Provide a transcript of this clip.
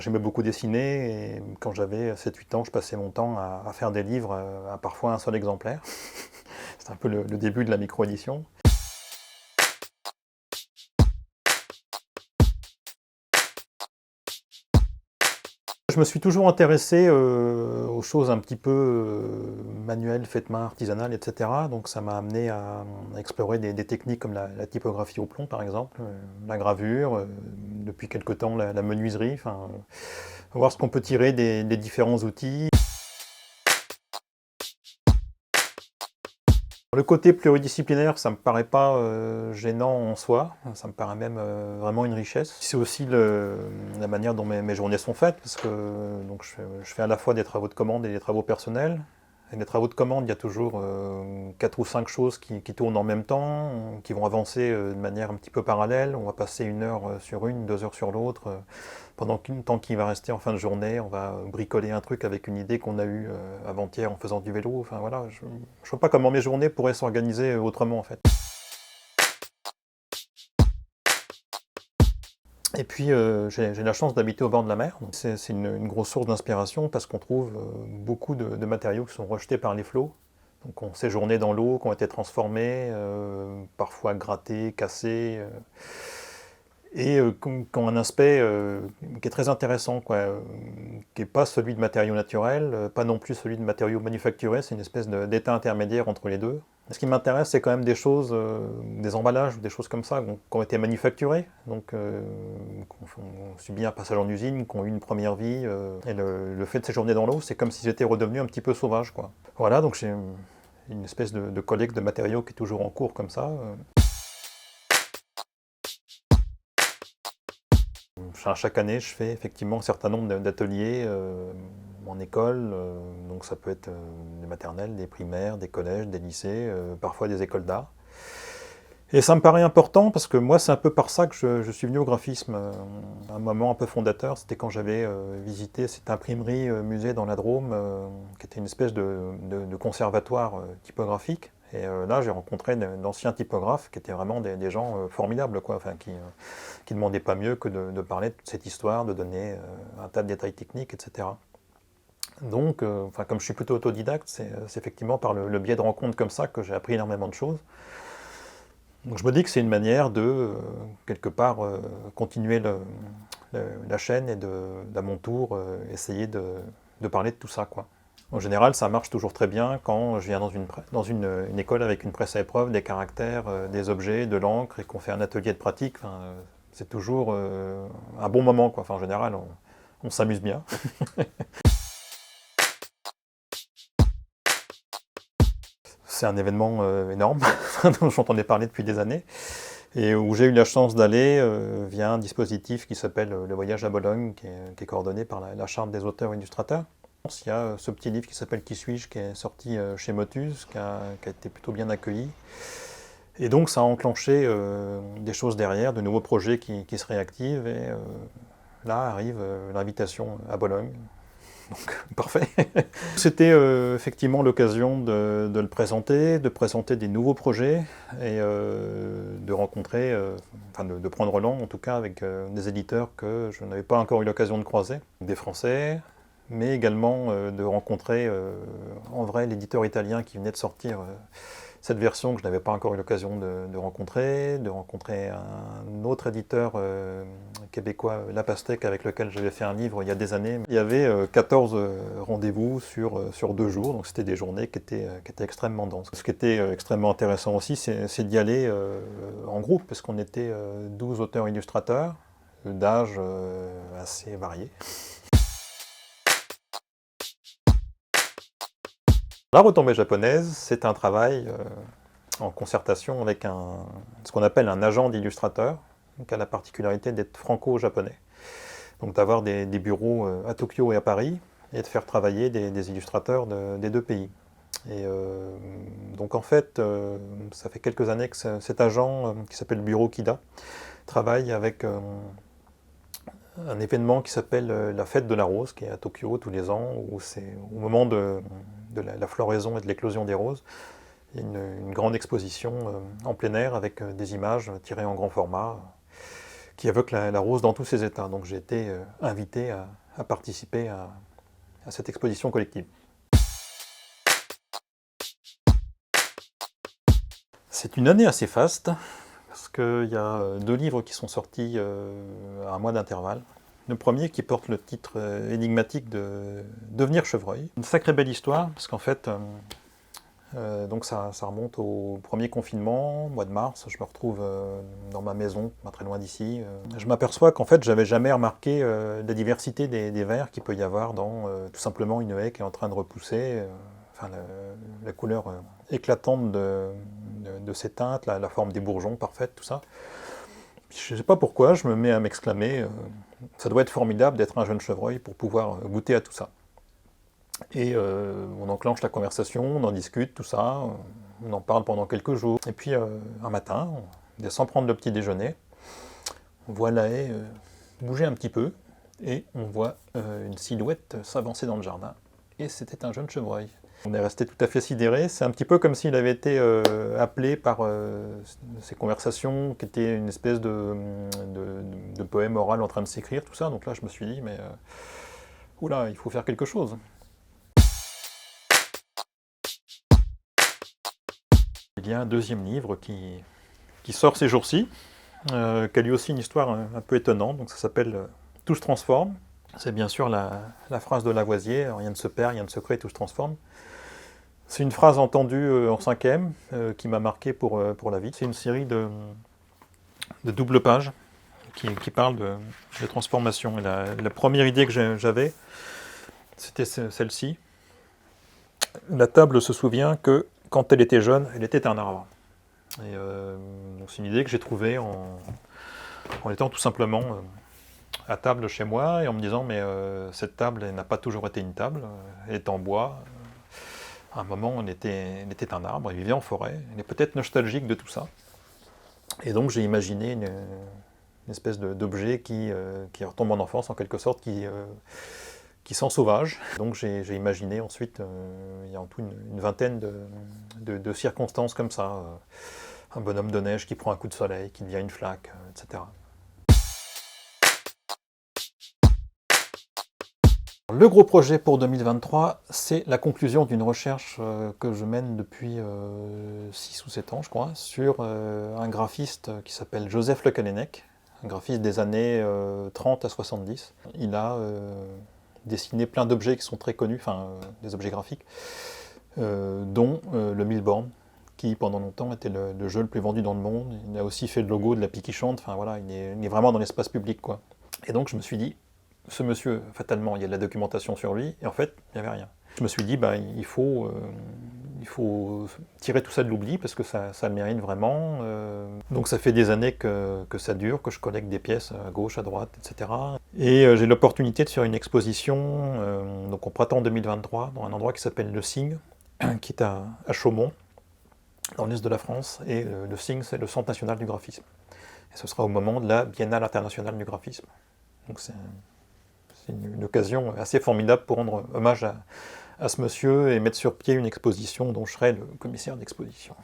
J'aimais beaucoup dessiner et quand j'avais 7-8 ans, je passais mon temps à faire des livres à parfois un seul exemplaire. C'était un peu le début de la micro-édition. Je me suis toujours intéressé aux choses un petit peu manuelles, faites main, artisanales, etc. Donc ça m'a amené à explorer des techniques comme la typographie au plomb par exemple, la gravure, depuis quelque temps la menuiserie, enfin, voir ce qu'on peut tirer des différents outils. Le côté pluridisciplinaire, ça me paraît pas gênant en soi, ça me paraît même vraiment une richesse. C'est aussi la manière dont mes journées sont faites, parce que donc, je fais à la fois des travaux de commande et des travaux personnels. Et les travaux de commande, il y a toujours 4 ou 5 choses qui tournent en même temps, qui vont avancer de manière un petit peu parallèle. On va passer 1 heure sur une, 2 heures sur l'autre. Pendant le temps qu'il va rester en fin de journée, on va bricoler un truc avec une idée qu'on a eue avant-hier en faisant du vélo. Enfin voilà, je ne vois pas comment mes journées pourraient s'organiser autrement en fait. Et puis j'ai la chance d'habiter au bord de la mer. C'est une grosse source d'inspiration parce qu'on trouve beaucoup de matériaux qui sont rejetés par les flots. Donc on séjournait dans l'eau, qui ont été transformés, parfois grattés, cassés. Et qui ont un aspect qui est très intéressant, quoi, qui n'est pas celui de matériaux naturels, pas non plus celui de matériaux manufacturés, c'est une espèce d'état intermédiaire entre les deux. Ce qui m'intéresse, c'est quand même des choses, des emballages ou des choses comme ça, qui ont été manufacturés, donc qui ont subi un passage en usine, qui ont eu une première vie, et le fait de séjourner dans l'eau, c'est comme s'ils étaient redevenus un petit peu sauvages, quoi. Voilà, donc j'ai une espèce de collecte de matériaux qui est toujours en cours comme ça. Chaque année, je fais effectivement un certain nombre d'ateliers en école, donc ça peut être des maternelles, des primaires, des collèges, des lycées, parfois des écoles d'art. Et ça me paraît important parce que moi, c'est un peu par ça que je suis venu au graphisme. Un moment un peu fondateur, c'était quand j'avais visité cette imprimerie musée dans la Drôme, qui était une espèce de conservatoire typographique. Et là, j'ai rencontré d'anciens typographes qui étaient vraiment des gens formidables, quoi, enfin, qui ne demandaient pas mieux que de parler de cette histoire, de donner un tas de détails techniques, etc. Donc, enfin, comme je suis plutôt autodidacte, c'est effectivement par le biais de rencontres comme ça que j'ai appris énormément de choses. Donc je me dis que c'est une manière de, quelque part, continuer la chaîne et d'à mon tour, essayer de parler de tout ça, quoi. En général, ça marche toujours très bien quand je viens dans une école avec une presse à épreuve, des caractères, des objets, de l'encre, et qu'on fait un atelier de pratique. Enfin, c'est toujours un bon moment, quoi. Enfin, en général, on s'amuse bien. C'est un événement énorme, dont j'entendais parler depuis des années, et où j'ai eu la chance d'aller via un dispositif qui s'appelle le Voyage à Bologne, qui est coordonné par la Charte des auteurs illustrateurs. Il y a ce petit livre qui s'appelle Qui suis-je, qui est sorti chez Motus, qui a été plutôt bien accueilli. Et donc ça a enclenché des choses derrière, de nouveaux projets qui se réactivent, et là arrive l'invitation à Bologne. Donc parfait. C'était effectivement l'occasion de le présenter, de présenter des nouveaux projets et de rencontrer, enfin de prendre langue en tout cas avec des éditeurs que je n'avais pas encore eu l'occasion de croiser, des Français, mais également de rencontrer en vrai l'éditeur italien qui venait de sortir cette version que je n'avais pas encore eu l'occasion de rencontrer un autre éditeur québécois, La Pastèque, avec lequel j'avais fait un livre il y a des années. Il y avait 14 rendez-vous sur 2 jours, donc c'était des journées qui étaient extrêmement denses. Ce qui était extrêmement intéressant aussi, c'est d'y aller en groupe, parce qu'on était 12 auteurs-illustrateurs, d'âge assez variés. La retombée japonaise, c'est un travail en concertation avec ce qu'on appelle un agent d'illustrateur, qui a la particularité d'être franco-japonais. Donc d'avoir des bureaux à Tokyo et à Paris, et de faire travailler des illustrateurs des 2 pays. Et donc en fait, ça fait quelques années que cet agent, qui s'appelle Bureau Kida, travaille avec un événement qui s'appelle la Fête de la Rose, qui est à Tokyo tous les ans, où c'est au moment de la floraison et de l'éclosion des roses. Il y a une grande exposition en plein air avec des images tirées en grand format qui évoque la rose dans tous ses états. Donc j'ai été invité à participer à cette exposition collective. C'est une année assez faste, parce qu'il y a 2 livres qui sont sortis à un mois d'intervalle. Le premier qui porte le titre énigmatique de Devenir chevreuil. Une sacrée belle histoire, parce qu'en fait, donc ça remonte au premier confinement, au mois de mars. Je me retrouve dans ma maison, pas très loin d'ici. Je m'aperçois qu'en fait, j'avais jamais remarqué la diversité des verts qu'il peut y avoir dans tout simplement une haie qui est en train de repousser. Enfin, la couleur éclatante de ces teintes, la forme des bourgeons parfaite, tout ça. Je ne sais pas pourquoi, je me mets à m'exclamer ça doit être formidable d'être un jeune chevreuil pour pouvoir goûter à tout ça. Et on enclenche la conversation, on en discute, tout ça, on en parle pendant quelques jours. Et puis un matin, on descend prendre le petit déjeuner, on voit la haie bouger un petit peu, et on voit une silhouette s'avancer dans le jardin. Et c'était un jeune chevreuil. On est resté tout à fait sidéré. C'est un petit peu comme s'il avait été appelé par ces conversations qui étaient une espèce de poème oral en train de s'écrire, tout ça. Donc là, je me suis dit, mais oula, il faut faire quelque chose. Il y a un deuxième livre qui sort ces jours-ci, qui a lui aussi une histoire un peu étonnante. Donc ça s'appelle Tout se transforme. C'est bien sûr la phrase de Lavoisier, rien ne se perd, rien ne se crée, tout se transforme. C'est une phrase entendue en 5e qui m'a marqué pour la vie. C'est une série de double pages qui parle de transformation. Et la première idée que j'avais, c'était celle-ci. La table se souvient que quand elle était jeune, elle était un arbre. Et donc c'est une idée que j'ai trouvée en étant tout simplement à table chez moi et en me disant mais cette table elle n'a pas toujours été une table, elle est en bois. À un moment, elle était un arbre, il vivait en forêt, il est peut-être nostalgique de tout ça. Et donc j'ai imaginé une espèce d'objet qui retombe en enfance en quelque sorte, qui sent sauvage. Donc j'ai imaginé ensuite, il y a en tout une vingtaine de circonstances comme ça. Un bonhomme de neige qui prend un coup de soleil, qui devient une flaque, etc. Le gros projet pour 2023, c'est la conclusion d'une recherche que je mène depuis 6 ou 7 ans, je crois, sur un graphiste qui s'appelle Joseph Le Callennec, un graphiste des années 30 à 70. Il a dessiné plein d'objets qui sont très connus, enfin des objets graphiques, dont le Milborn, qui pendant longtemps était le jeu le plus vendu dans le monde. Il a aussi fait le logo de la pie qui chante, enfin voilà, il est vraiment dans l'espace public, quoi. Et donc je me suis dit, ce monsieur, fatalement, il y a de la documentation sur lui, et en fait, il n'y avait rien. Je me suis dit, bah, il faut tirer tout ça de l'oubli, parce que ça le mérite vraiment. Donc ça fait des années que ça dure, que je collecte des pièces à gauche, à droite, etc. Et j'ai l'opportunité de faire une exposition, donc au printemps 2023, dans un endroit qui s'appelle Le Cygne, qui est à Chaumont, dans l'est de la France, et le Cygne, c'est le Centre national du graphisme. Et ce sera au moment de la Biennale internationale du graphisme. Donc c'est une occasion assez formidable pour rendre hommage à ce monsieur et mettre sur pied une exposition dont je serai le commissaire d'exposition.